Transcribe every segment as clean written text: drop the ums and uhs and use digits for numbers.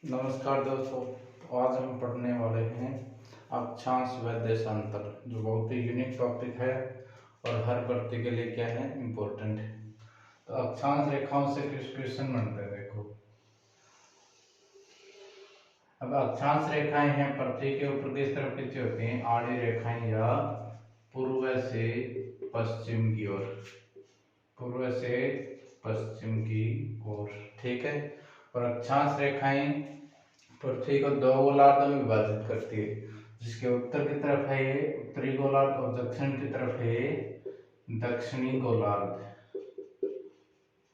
नमस्कार दोस्तों। तो आज हम पढ़ने वाले हैं अक्षांश व देशांतर, जो बहुत ही यूनिक टॉपिक है और हर भर्ती के लिए क्या है, इम्पोर्टेंट है। तो अक्षांश रेखाओं से कुछ क्वेश्चन बनते हैं। देखो, अब अक्षांश रेखाएं हैं पृथ्वी के ऊपर किस तरफ खींची होती हैं, आड़ी रेखाएं या पूर्व से पश्चिम की ओर, पूर्व से पश्चिम की ओर, ठीक है। और अक्षांश रेखाएं पृथ्वी को दो गोलार्धों में विभाजित करती है, जिसके उत्तर की तरफ है ये उत्तरी गोलार्ध और दक्षिण की तरफ है ये दक्षिणी गोलार्ध,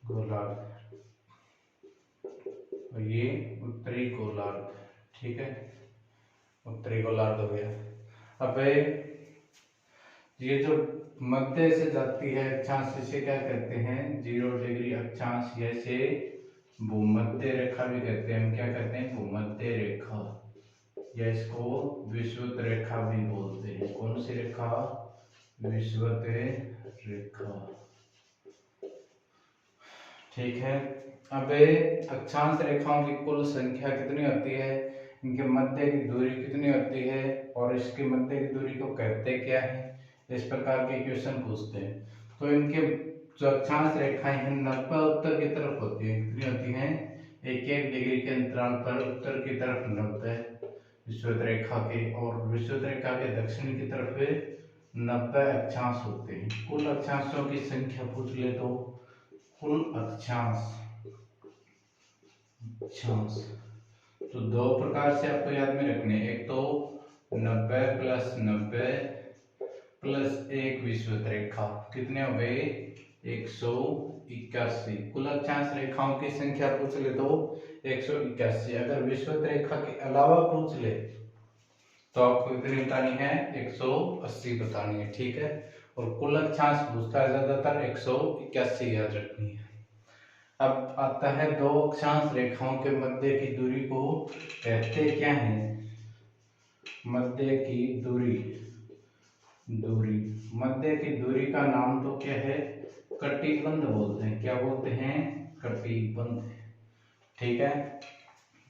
और ये उत्तरी गोलार्ध, ठीक है। उत्तरी गोलार्ध हो गया। अब ये जो मध्य से जाती है अक्षांश, इसे क्या कहते हैं, 0 डिग्री अक्षांश, जैसे भूमध्य रेखा भी कहते हैं। हम क्या कहते हैं, भूमध्य रेखा, या इसको विषुवत रेखा भी बोलते हैं। कौन सी रेखा, विषुवत रेखा, ठीक है। अब अक्षांश रेखाओं की कुल संख्या कितनी होती है, इनके मध्य की दूरी कितनी होती है, और इसके मध्य की दूरी को कहते क्या है, इस प्रकार के क्वेश्चन पूछते हैं। तो इनके जो अक्षांश रेखाएं हैं 90 उत्तर की तरफ होती है। कितनी होती हैं, 1-1 डिग्री के अंतराल पर उत्तर की तरफ 90 विषुवत रेखा के, और विषुवत रेखा के दक्षिण की तरफ 90 अक्षांश होते हैं। कुल अक्षांशों की संख्या पूछ ले तो कुल अक्षांश तो दो प्रकार से आपको याद में रखने, एक तो 90 + 90 + 1 विषुवत रेखा, कितने हो गए, 181। कुल अक्षांश रेखाओं की संख्या पूछ ले तो 181। अगर विषुवत रेखा के अलावा पूछ ले तो आपको कितनी बतानी है, 180 बतानी है, ठीक है। और कुल अक्षांश पूछता है ज्यादातर 181 याद रखनी है। अब आता है दो अक्षांश रेखाओं के मध्य की दूरी को कहते क्या है, मध्य की दूरी, मध्य की दूरी का नाम तो क्या है, कटिबंध बोलते हैं। क्या बोलते हैं, कटिबंध, ठीक है।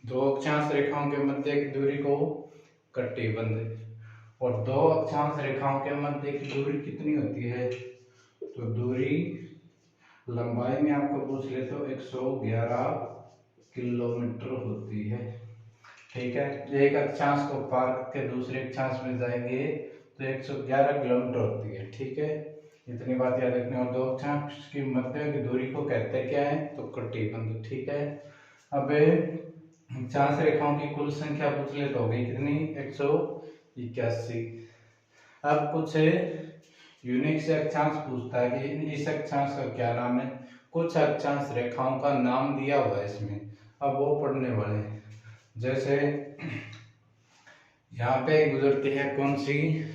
दो अक्षांश रेखाओं के मध्य की दूरी को कटिबंध, और दो अक्षांश रेखाओं के मध्य की दूरी कितनी होती है, तो दूरी लंबाई में आपको पूछ ले तो 111 किलोमीटर होती है, ठीक है। एक अक्षांश को पार करके दूसरे अक्षांश में जाएंगे तो 111 किलोमीटर होती है, ठीक है। इतनी बात याद रखनी। और दो अक्षांश की मध्य की दूरी को कहते क्या है, तो कटिबंध, ठीक है। अब अक्षांश रेखाओं की कुल संख्या पूछ ले तो हो गई कितनी, 181। अब कुछ यूनिक से अक्षांश पूछता है कि इस अक्षांश का क्या नाम है। कुछ अक्षांश रेखाओं का नाम दिया हुआ है इसमें, अब वो पढ़ने वाले हैं। जैसे यहाँ पे गुजरती है कौन सी,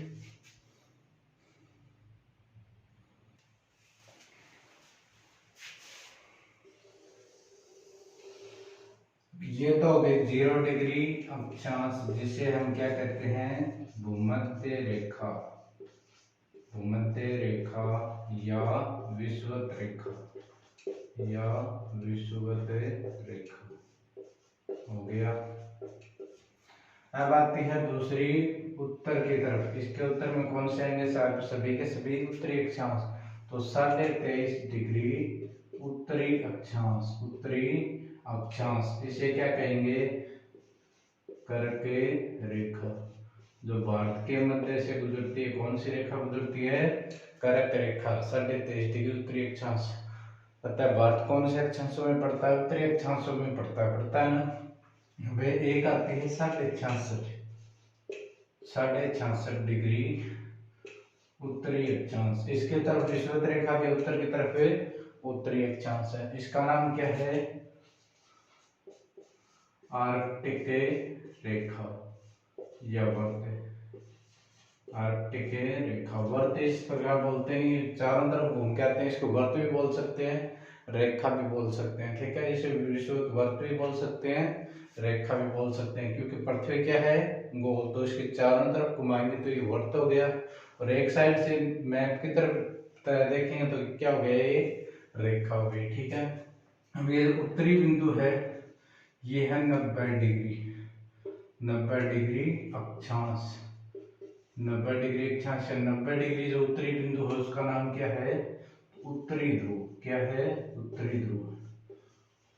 ये तो हो गई 0 डिग्री अक्षांश, जिसे हम क्या कहते हैं, भूमध्य रेखा, भूमध्य रेखा या विषुवत रेखा, या विषुवत रेखा हो गया। अब आती है दूसरी, उत्तर की तरफ। इसके उत्तर में कौन से आएंगे, सभी के सभी उत्तरी अक्षांश। तो 23.5 डिग्री उत्तरी अक्षांश, उत्तरी अक्षांश, इसे क्या कहेंगे, कर्क रेखा। जो भारत के मध्य से गुजरती है, कौन सी रेखा गुजरती है, कर्क रेखा, 23.5 डिग्री उत्तरी अक्षांश। पता है भारत कौन से अक्षांशों में पड़ता है, उत्तरी अक्षांशों में पड़ता है ना। वे एक आती है 66.66 डिग्री उत्तरी अक्षांश। इसके तरफ विषुवत रेखा के उत्तर की तरफ उत्तरी अक्षांश है। इसका नाम क्या है, आर्कटिक रेखा या वर्त, आर्कटिक रेखा, वर्त इस प्रकार बोलते हैं, चारों तरफ घूम के आते हैं। इसको वर्त भी बोल सकते हैं, रेखा भी बोल सकते हैं, ठीक है। इसे विषुवत वर्त भी बोल सकते हैं, रेखा भी बोल सकते हैं, क्योंकि पृथ्वी क्या है, गोल, तो इसके चारों तरफ घुमाएंगे तो ये वर्त हो गया, और एक साइड से मैप की तरफ देखेंगे तो क्या हो गया, ये रेखा हो गई, ठीक है। अब ये उत्तरी बिंदु है, ये है 90 डिग्री, 90 डिग्री अक्षांश, 90 डिग्री अक्षांश। 90 डिग्री जो उत्तरी बिंदु है उसका नाम क्या है? उत्तरी ध्रुव। क्या है? उत्तरी ध्रुव।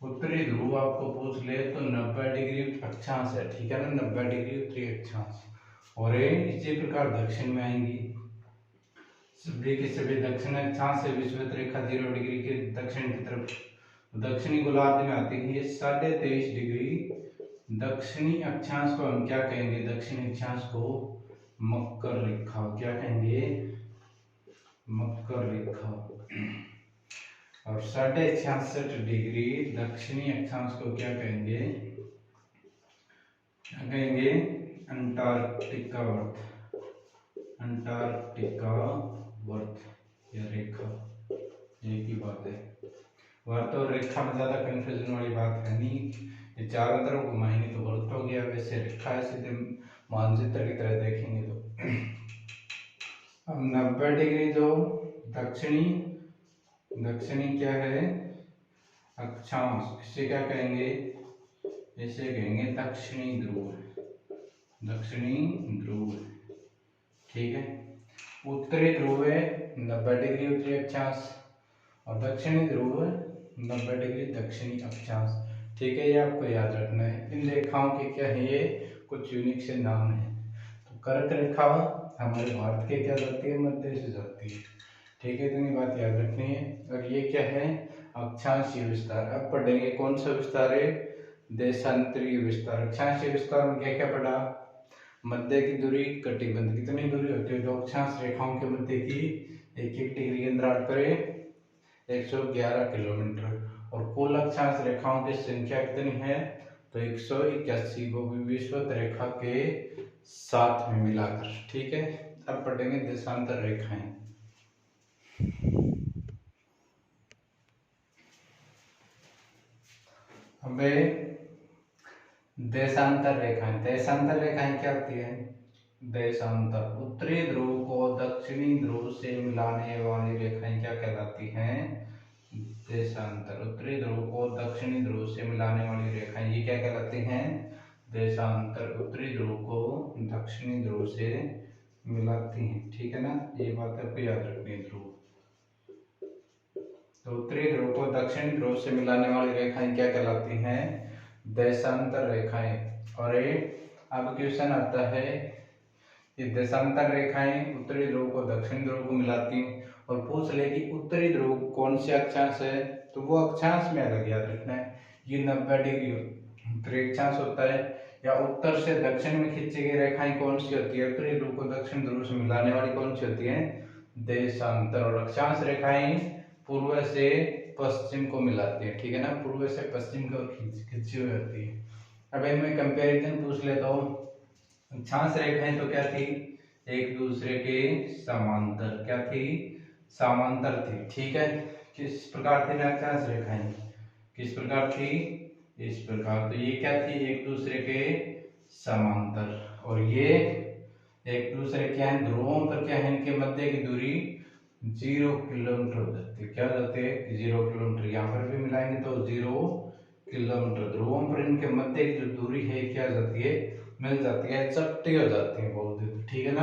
उत्तरी ध्रुव आपको पूछ ले तो 90 डिग्री अक्षांश है, ठीक है ना, 90 डिग्री उत्तरी अक्षांश। और ये इसी प्रकार दक्षिण में आएंगी, सभी के सभी दक्षिण अक्षांश से विषुवत रेखा 0 डिग्री के दक्षिण की तरफ दक्षिणी गोलार्ध में आती है। ये 23.5 डिग्री दक्षिणी अक्षांश को हम क्या कहेंगे? दक्षिणी अक्षांश को मकर रेखा। क्या कहेंगे? मकर रेखा। और 66.5 डिग्री दक्षिणी अक्षांश को क्या कहेंगे? क्या कहेंगे? अंटार्कटिका वर्त, अंटार्कटिका वर्त या रेखा, एक ही बात है। वर्त और रेखा में ज्यादा कंफ्यूजन वाली बात है नहीं, ये चारों तरफ घुमाएंगे तो वर्त हो गया, वैसे रेखा है सीधे मानचित्र की तरह देखेंगे तो। अब 90 डिग्री जो दक्षिणी, दक्षिणी क्या है? अक्षांश, इसे क्या कहेंगे? इसे कहेंगे दक्षिणी ध्रुव, दक्षिणी ध्रुव, ठीक है। उत्तरी ध्रुव है 90 डिग्री उत्तरी अक्षांश और दक्षिणी ध्रुव 90 डिग्री दक्षिणी अक्षांश, ठीक है। ये आपको याद रखना है। इन रेखाओं के क्या है? ये कुछ यूनिक से नाम है। तो कर्क रेखा हमारे भारत के क्या जाती है? मध्य से जाती है, ठीक है। इतनी बात याद रखनी है। और ये क्या है? अक्षांशीय विस्तार। अब पढ़ेंगे कौन सा विस्तार है? देशांतरीय विस्तार। अक्षांशीय विस्तार में क्या क्या पढ़ा? मध्य की दूरी, कटिबंध कितनी दूरी होती है? जो अक्षांश रेखाओं के मध्य की 1-1 डिग्री के अंतराल पर 111 किलोमीटर, और कुल अक्षांश रेखाओं की संख्या कितनी है? तो 181, वो भी विषुवत रेखा के साथ में मिलाकर, ठीक है। अब पढ़ेंगे देशांतर रेखाएं। हमें देशांतर रेखाएं, देशांतर रेखाएं क्या होती है? देशांतर, उत्तरी ध्रुव को दक्षिणी ध्रुव से मिलाने वाली रेखाएं क्या कहलाती हैं? देशांतर। उत्तरी ध्रुव को दक्षिणी ध्रुव से मिलाने वाली रेखाएं ये क्या कहलाती हैं? देशांतर। उत्तरी ध्रुव को दक्षिणी ध्रुव से मिलाती हैं, ठीक है ना। ये बात आपको याद रखनी है। ध्रुव, तो उत्तरी ध्रुव को दक्षिणी ध्रुव से मिलाने वाली रेखाएं क्या कहलाती हैं? देशांतर रेखाएं। और ये अब क्वेश्चन आता है, ये देशांतर रेखाएं उत्तरी ध्रुव को दक्षिणी ध्रुव को मिलाती हैं और पूछ ले कि उत्तरी ध्रुव कौन से अक्षांश है, तो वो अक्षांश में अलग याद रखना है। ये 90 डिग्री उत्तरी अक्षांश होता है। या उत्तर से दक्षिण में खींची गई रेखाएं कौन सी होती है? उत्तरी ध्रुव को दक्षिण ध्रुव से मिलाने वाली कौन सी होती है? देशांतर। और अक्षांश रेखाएं पूर्व से पश्चिम को मिलाती है, ठीक है ना, पूर्व से पश्चिम की ओर खींची हुई होती है। अब इनमें कंपैरिजन पूछ ले तो अक्षांश रेखाएं तो क्या थी? एक दूसरे के समांतर। क्या थी? समांतर थी, ठीक है। किस प्रकार थी अक्षांश रेखाएं? किस प्रकार थी? इस प्रकार। तो ये क्या थी? एक दूसरे के समांतर। और ये एक दूसरे क्या है? ध्रुवों पर क्या है? इनके मध्य की दूरी 0 किलोमीटर हो जाती है। क्या हो जाती है? 0 किलोमीटर। यहाँ पर भी मिलाएंगे तो 0 किलोमीटर। ध्रुवों पर इनके मध्य की जो दूरी है क्या जाती है? मिल जाती है, चपटी हो जाती है, बोल देते, ठीक है ना।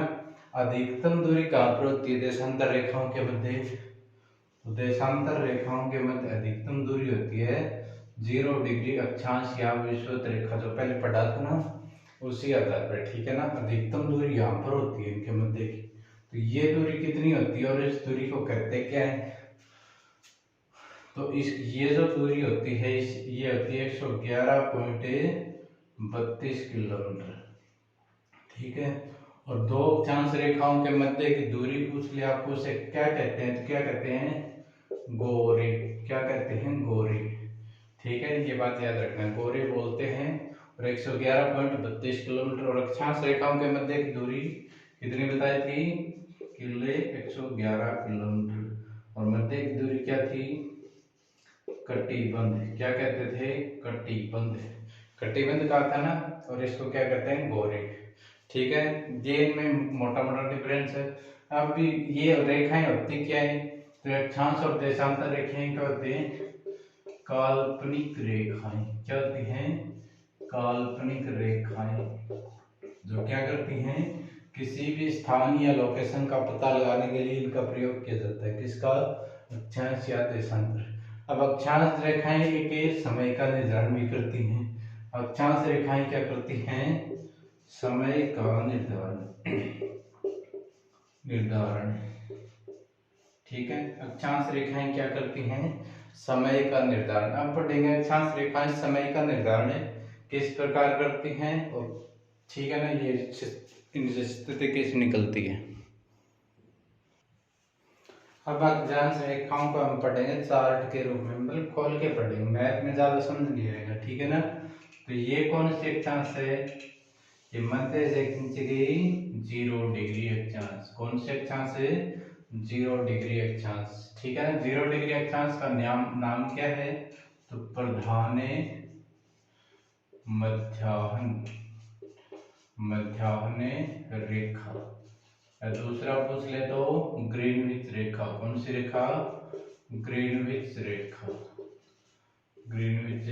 अधिकतम दूरी कहाँ पर होती है? देशांतर रेखाओं के मध्य। तो देशांतर रेखाओं के मध्य अधिकतम दूरी होती है 0 डिग्री अक्षांश या विषुवत रेखा, जो पहले पढ़ा था ना, उसी आधार पर, ठीक है ना। अधिकतम दूरी यहाँ पर होती है इनके मध्य की। तो ये दूरी कितनी होती है और इस दूरी को कहते क्या है? तो इस ये जो दूरी होती है ये होती है 111.32 किलोमीटर, ठीक है। और दो अक्षांश रेखाओं के मध्य की दूरी पूछ लिया आपको, उसे क्या कहते हैं? तो क्या कहते हैं? गोरी। क्या कहते हैं? गोरी, ठीक है। ये बात याद रखना, गोरी बोलते हैं। और 111.32 किलोमीटर। और अक्षांश रेखाओं के मध्य की दूरी कितनी बताई थी? 111 किलोमीटर। और मध्य की दूरी क्या थी? कटिबंध। क्या कहते थे? कटिबंध। कटिबंध कहा था ना। और इसको क्या कहते हैं? गोरी, ठीक है। ये इनमें मोटा मोटा डिफरेंस है। अब ये रेखाएं होती क्या है? तो अक्षांश और देशांतर रेखाएं क्या होती हैं? काल्पनिक रेखाएं। क्या होती हैं? काल्पनिक रेखाएं जो क्या करती हैं, किसी भी स्थान या लोकेशन का पता लगाने के लिए इनका प्रयोग किया जाता है। किसका? अक्षांश या देशांतर। अब अक्षांश रेखाएं एक समय का निर्धारण भी करती हैं। अक्षांश रेखाएं क्या करती हैं? समय का निर्धारण। ठीक है, अक्षांश रेखाएं क्या करती हैं? समय का निर्धारण। अब पढ़ेंगे अक्षांश रेखाएं समय का निर्धारण किस प्रकार करती हैं, और ठीक है ना, ये इनसे स्थिति कैसे निकलती है। अब अक्षांश रेखाओं को हम पढ़ेंगे चार्ट के रूप में, मतलब खोल के पढ़ेंगे, मैथ में ज्यादा समझ नहीं आएगा। ठीक है ना, तो ये कौन सी अक्षांश है? ये मध्य से खींची गई 0 डिग्री अक्षांश। कौन सी अक्षांश है? 0 डिग्री अक्षांश। ठीक है ना, 0 डिग्री अक्षांश का नाम क्या है? तो प्रधान मध्याह्न रेखा। दूसरा पूछ ले तो ग्रीनविच रेखा। कौन सी रेखा? ग्रीनविच रेखा। ग्रीनविच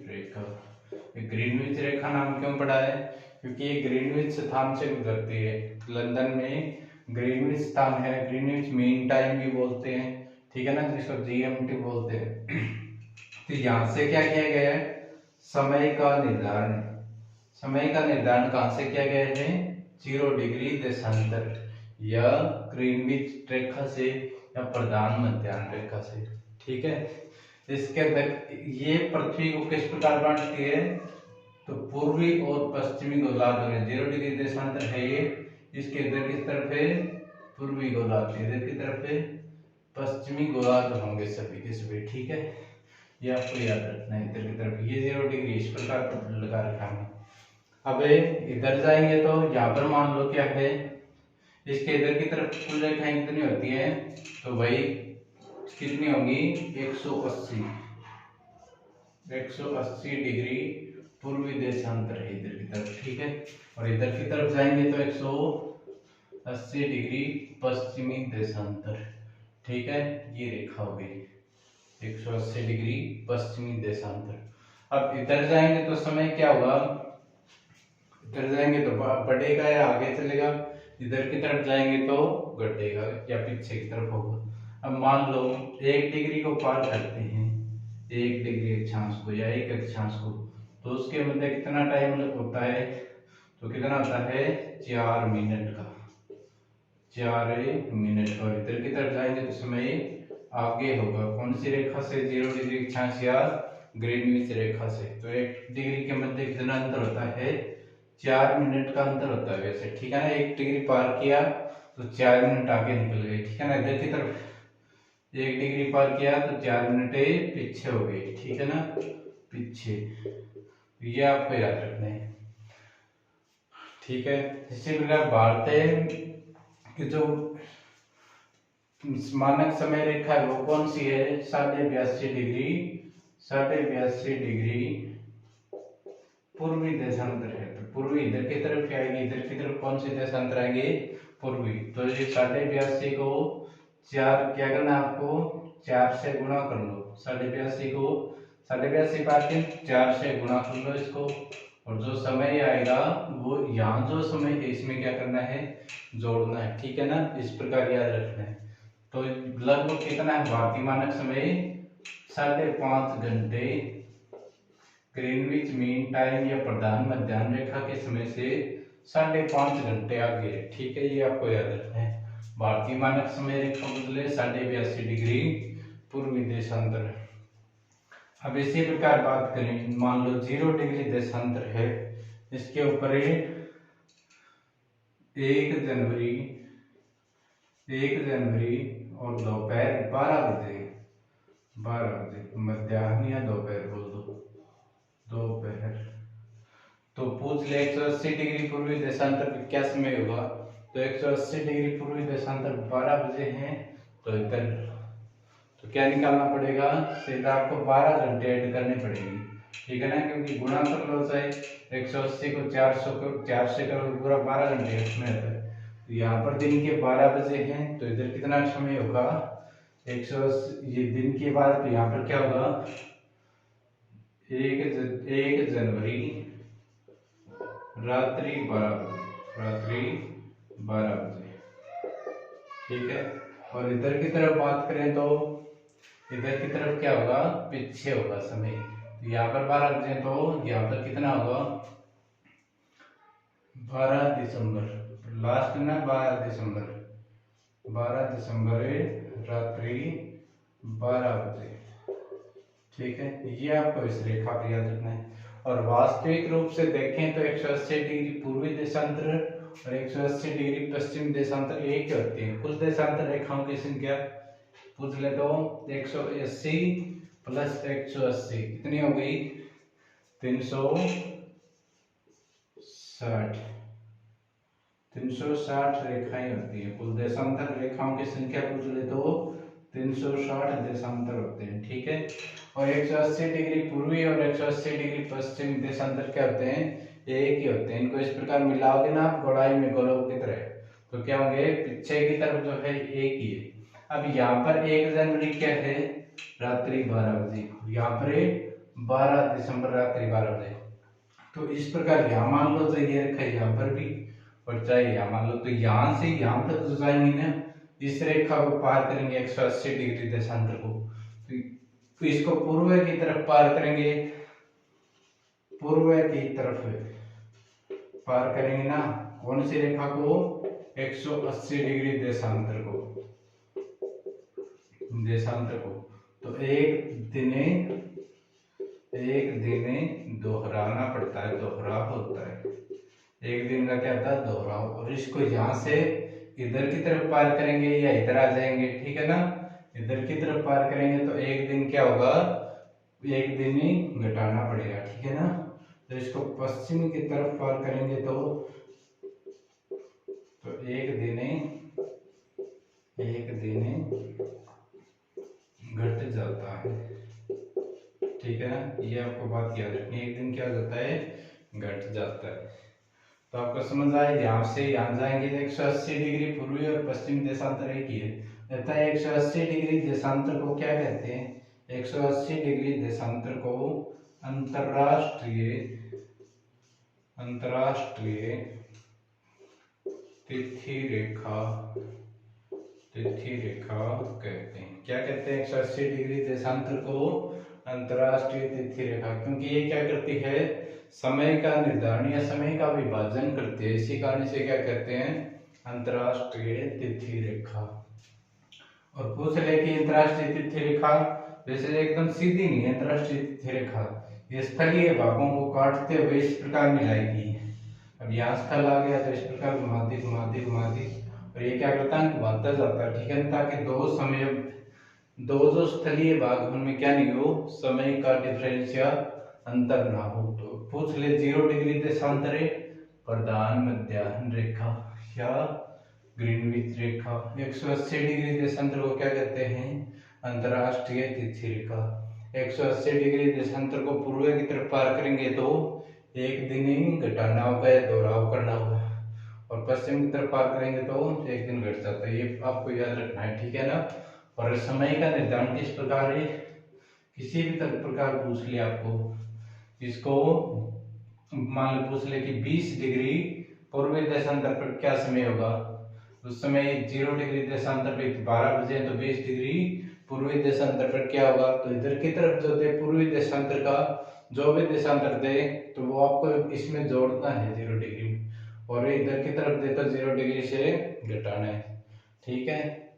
रेखा। ग्रीनविच रेखा नाम क्यों पड़ा है? क्योंकि ये ग्रीनविच स्थान से गुजरती है। लंदन में ग्रीनविच स्थान है, ग्रीनविच मीन टाइम भी बोलते हैं। ठीक है ना, जिसको जीएमटी बोलते हैं। तो यहाँ से क्या किया गया है? समय का निर्धारण। समय का निर्धारण कहाँ से किया गया है? 0 डिग्री देशांतर या ग्रीनविच रेखा से या प्रधान मध्याह्न रेखा से। ठीक है, इसके अंदर ये पृथ्वी को किस प्रकार बांटती है? तो पूर्वी और पश्चिमी गोलार्ध में 0 डिग्री देशांतर है ये। इसके इधर किस तरफ है? पूर्वी गोलार्ध, इधर की तरफ है पश्चिमी गोलार्ध होंगे सभी के सभी। ठीक है, ये आपको याद रखना है। इधर की तरफ ये 0 डिग्री इस प्रकार पर लगा रखा है। अब इधर जाएंगे तो यहाँ पर मान लो क्या है, इसके इधर की तरफ कुल रेखाएं कितनी होती है? तो भाई कितनी होंगी? 180 डिग्री पूर्वी देशांतर है इधर की तरफ। ठीक है, और इधर की तरफ जाएंगे तो 180 डिग्री पश्चिमी देशांतर। ठीक है, ये रेखा हो गई 180 डिग्री पश्चिमी देशांतर। अब इधर जाएंगे तो समय क्या होगा? इधर जाएंगे तो बढ़ेगा या आगे चलेगा? इधर की तरफ जाएंगे तो घटेगा या पीछे की तरफ होगा। अब मान लो 1 डिग्री को पार करते हैं, 1 डिग्री अक्षांश को या 1 अक्षांश को, तो उसके मध्य कितना टाइम होता है? तो कितना होता है? 4 मिनट का। 4 मिनट। और इधर की तरफ जाएंगे तो समय आगे होगा। कौन सी रेखा से? 0 डिग्री अक्षांश या ग्रीनविच रेखा से। तो 1 डिग्री के मध्य कितना अंतर होता है? 4 मिनट का अंतर होता है वैसे। ठीक है ना, 1 डिग्री पार किया तो 4 मिनट आगे निकल गए। ठीक है ना, इधर की तरफ 1 डिग्री पार किया तो 4 मिनट पीछे हो गई। ठीक है ना, पीछे। ये आपको याद रखना है। ठीक है, इसी प्रकार भारत की जो मानक समय रेखा है वो कौन सी है? 82.5 डिग्री। 82.5 डिग्री पूर्वी देशांतर है। तो पूर्वी इधर की तरफ आएगी, इधर की तरफ कौन से देशांतर आएंगे? पूर्वी। तो ये 82.5 को 4 क्या करना है आपको? 4 से गुणा कर लो। 82.5 को 82.5 पार के 4 से गुणा कर लो इसको, और जो समय आएगा वो यहाँ जो समय है इसमें क्या करना है? जोड़ना है। ठीक है ना, इस प्रकार याद रखना है। तो लगभग कितना है भारतीय मानक समय? 5.5 घंटे ग्रीनविच मीन टाइम या प्रधान मध्याह्न रेखा के समय से 5.5 घंटे आगे है। ठीक है, ये आपको याद रखना है। भारतीय मानक समय रेखा बदले 82.5 डिग्री पूर्वी देशांतर। अब इसी प्रकार बात करें, मान लो 0 डिग्री देशांतर है, इसके ऊपर 1 जनवरी और दोपहर 12 बजे मध्याह्न या दोपहर बोल दो, दोपहर। तो पूछ ले 180 डिग्री पूर्वी देशांतर क्या समय होगा? तो 180 डिग्री पूर्वी देशांतर 12 बजे है। तो इधर तो क्या निकालना पड़ेगा? सीधा आपको 12 घंटे ऐड करने पड़ेंगे। ठीक है ना, क्योंकि गुणा कर लो चाहे 180 को 4 से करो पूरा 12 घंटे इसमें है। तो यहाँ पर दिन के 12 बजे हैं, तो इधर कितना समय होगा? 180 ये दिन के बाद, तो यहाँ पर क्या होगा? 1 जनवरी रात्रि 12 बजे, रात्रि 12 बजे। ठीक है। और इधर की तरफ बात करें तो इधर की तरफ क्या होगा, पीछे होगा समय। तो यहाँ पर 12 बजे तो यहाँ पर कितना होगा, 12 दिसंबर, लास्ट में 12 दिसंबर, 12 दिसंबर रात्रि 12 बजे। ठीक है, ये आपको इस रेखा पर याद रखना है। और वास्तविक रूप से देखें तो 180 डिग्री पूर्वी देशांतर और 180 डिग्री पश्चिम देशांतर एक ही होती है। कुल देशांतर रेखाओं की संख्या पूछ ले तो 180 प्लस 180 कितनी हो गई, 360 रेखाएं होती है। कुल देशांतर रेखाओं की संख्या पूछ ले तो 360 देशांतर होते हैं। ठीक है। और 180 डिग्री पूर्वी और 180 डिग्री पश्चिम देशांतर क्या होते हैं, एक ही होते हैं। इनको इस प्रकार मिलाओगे ना आप गोलाई में गोलों की तरह, तो क्या होंगे, पीछे की तरफ जो है एक ही है। अब यहाँ पर 1 जनवरी क्या है, रात्रि 12 बजे, यहाँ पर 12 दिसंबर रात्रि 12 बजे। तो इस प्रकार यहाँ मान लो तो ये रखा है यहाँ पर भी, और चाहे यहाँ मान लो तो यहाँ से यहाँ तक जो जाएंगे ना, इस रेखा को पार करेंगे 180 डिग्री देशांतर को, तो इसको पूर्व की तरफ पार करेंगे, पूर्व की तरफ पार करेंगे ना, कौन सी रेखा को, 180 डिग्री देशांतर को, तो एक दिन दोहराना पड़ता है, दोहराव होता है, एक दिन का क्या होता है, दोहराव। और इसको यहाँ से इधर की तरफ पार करेंगे या इधर आ जाएंगे, ठीक है ना, इधर की तरफ पार करेंगे तो एक दिन क्या होगा, एक दिन ही घटाना पड़ेगा, ठीक है ना। तो इसको पश्चिम की तरफ पार करेंगे तो एक दिन घट जाता है, ठीक है ना। ये आपको बात याद रखनी है, एक दिन क्या होता है, घट जाता है। तो आपको समझ आए, यहाँ से यहाँ जाएंगे 180 डिग्री पूर्वी और पश्चिम देशांतर एक ही है। कहता है 180 डिग्री देशांतर को क्या कहते हैं, 180 डिग्री देशांतर को अंतरराष्ट्रीय तिथि रेखा कहते हैं। क्या कहते हैं, 180 डिग्री देशांतर को अंतरराष्ट्रीय तिथि रेखा, क्योंकि ये क्या करती है, समय का निर्धारण या समय का विभाजन करती है। इसी कारण से क्या कहते हैं, अंतरराष्ट्रीय तिथि रेखा। और पूछ ले कि अंतरराष्ट्रीय तिथि रेखा जैसे एकदम सीधी नहीं है, अंतरराष्ट्रीय तिथि रेखा ये स्थलीय भागों को काटते हुए इस प्रकार मिलाएगी। अब यहाँ स्थल आ गया तो इस प्रकार घुमाती और ये क्या करता है, घुमाता जाता है, ठीक है, ताकि दो जो स्थलीय भाग उनमें क्या नहीं हो, समय का डिफरेंस या अंतर ना हो। तो पूछ ले 0 डिग्री देशांतर प्रधान मध्याह्न रेखा या ग्रीनविच रेखा, 180 डिग्री देशांतर को क्या कहते हैं, अंतरराष्ट्रीय तिथि रेखा। 180 डिग्री देशांतर को पूर्व की तरफ पार करेंगे तो एक दिन ही घटाना होगा या दोहराव करना होगा, और पश्चिम की तरफ पार करेंगे तो एक दिन घट जाता है। ये आपको याद रखना है, ठीक है ना। और समय का निर्धारण किस प्रकार है, किसी भी प्रकार पूछ लिया आपको, इसको मान लो पूछ ले कि 20 डिग्री पूर्वी देशांतर पर क्या समय होगा, उस समय 0 डिग्री देशांतर पे 12 बजे, तो 20 डिग्री पूर्वी देशांतर पर क्या होगा, तो इधर की तरफ जो दे पूर्वी देशांतर का जो भी देशांतर दे तो वो आपको इसमें जोड़ना है 0 डिग्री, और इधर की तरफ दे तो 0 डिग्री से घटाना है, ठीक है।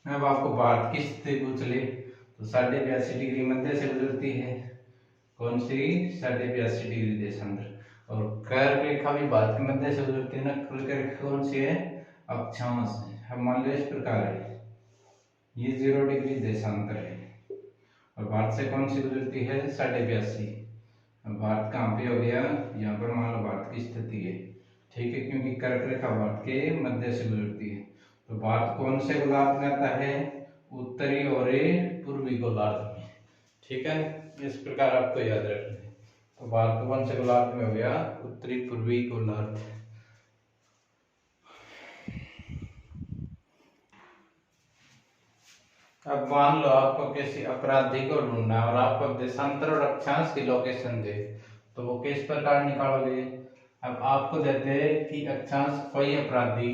अब आपको भारत की स्थिति पूछ ले तो 82.5 डिग्री मध्य से गुजरती है, कौन सी, 82.5 डिग्री देशांतर। और कर्क रेखा भी भारत के मध्य से गुजरती है ना, कर्क रेखा कौन सी है, अक्षांश है। अब मान लो इस प्रकार है, ये 0 डिग्री देशांतर है और भारत से कौन सी गुजरती है, 82.5। अब भारत कहाँ पे हो गया, यहाँ पर मान लो भारत की स्थिति है, ठीक है, क्योंकि कर्क रेखा भारत के मध्य से गुजरती है। तो भारत कौन से गोलार्ध में आता है, उत्तरी और पूर्वी गोलार्ध में, ठीक है। इस प्रकार आपको याद रखना है। तो भारत कौन से गोलार्ध में हो गया, उत्तरी पूर्वी गोलार्ध। अब मान लो आपको किसी अपराधी को ढूंढना और आपको देशांतर और अक्षांश की लोकेशन दे, तो वो किस प्रकार निकालोगे, अब आपको देते हैं कि अक्षांश कोई अपराधी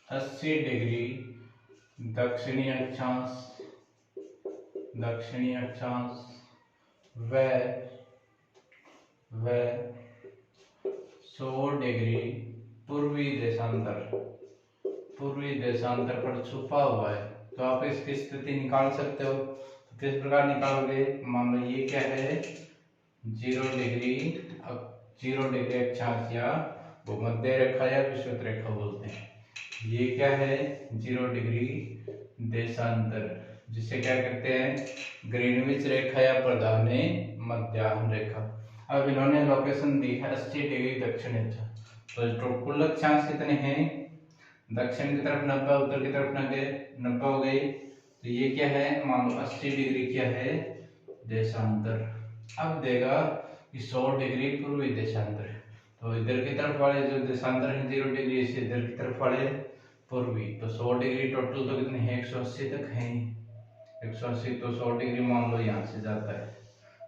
80 डिग्री दक्षिणी अक्षांश व 100 डिग्री पूर्वी देशांतर पर छुपा हुआ है। तो आप इसकी स्थिति निकाल सकते हो। तो किस प्रकार निकालोगे? मान लो ये क्या है, 0 डिग्री अक्षांश या भूमध्य रेखा या विषुवत रेखा बोलते हैं। ये क्या है, 0 डिग्री देशांतर, जिसे क्या कहते हैं, ग्रीनविच रेखा या प्रधान मध्याह्न रेखा। अब इन्होंने लोकेशन दी है 80 डिग्री दक्षिण अक्षांश। तो कुल अक्षांश कितने हैं? दक्षिण की तरफ 90, उत्तर की तरफ 90 हो गई। तो ये क्या है, मान लो 80 डिग्री क्या है, देशांतर। अब देगा कि 100 डिग्री पूर्वी देशांतर है। तो इधर की तरफ वाले जो देशांतर है 0 डिग्री, इसे इधर की तरफ वाले पूर्वी। तो 100 डिग्री टोटल तो कितने हैं, 180 तक है। 180 तो 100 डिग्री मान लो यहाँ से जाता है।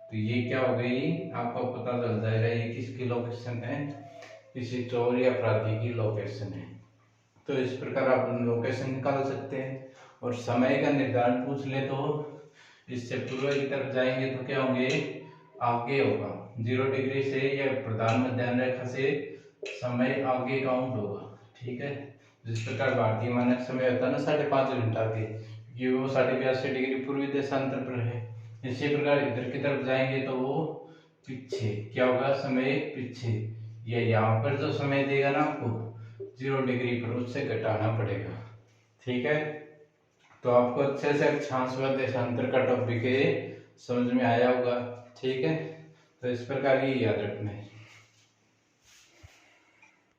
तो ये क्या हो गई, आपको पता चल जाएगा ये किसकी लोकेशन है, किसी चोर या अपराधी की लोकेशन है। तो इस प्रकार आप लोकेशन निकाल सकते हैं। और समय का निर्धारण पूछ ले तो इससे पूर्व की तरफ जाएंगे तो क्या होंगे, आगे होगा 0 डिग्री से या प्रधान मध्याह्न रेखा से समय आगे काउंट होगा। ठीक है, जिस प्रकार भारतीय मानक समय होता है ना 5.5 घंटा के, ये वो 82.5 डिग्री पूर्वी देशांतर पर है। इसी प्रकार इधर की तरफ जाएंगे तो वो पीछे क्या होगा, समय पीछे, या यहाँ पर जो समय देगा ना आपको 0 डिग्री पर, उससे घटाना पड़ेगा। ठीक है, तो आपको अच्छे से अक्षांश व देशांतर का टॉपिक समझ में आया होगा। ठीक है, तो इस प्रकार ये याद रखना है।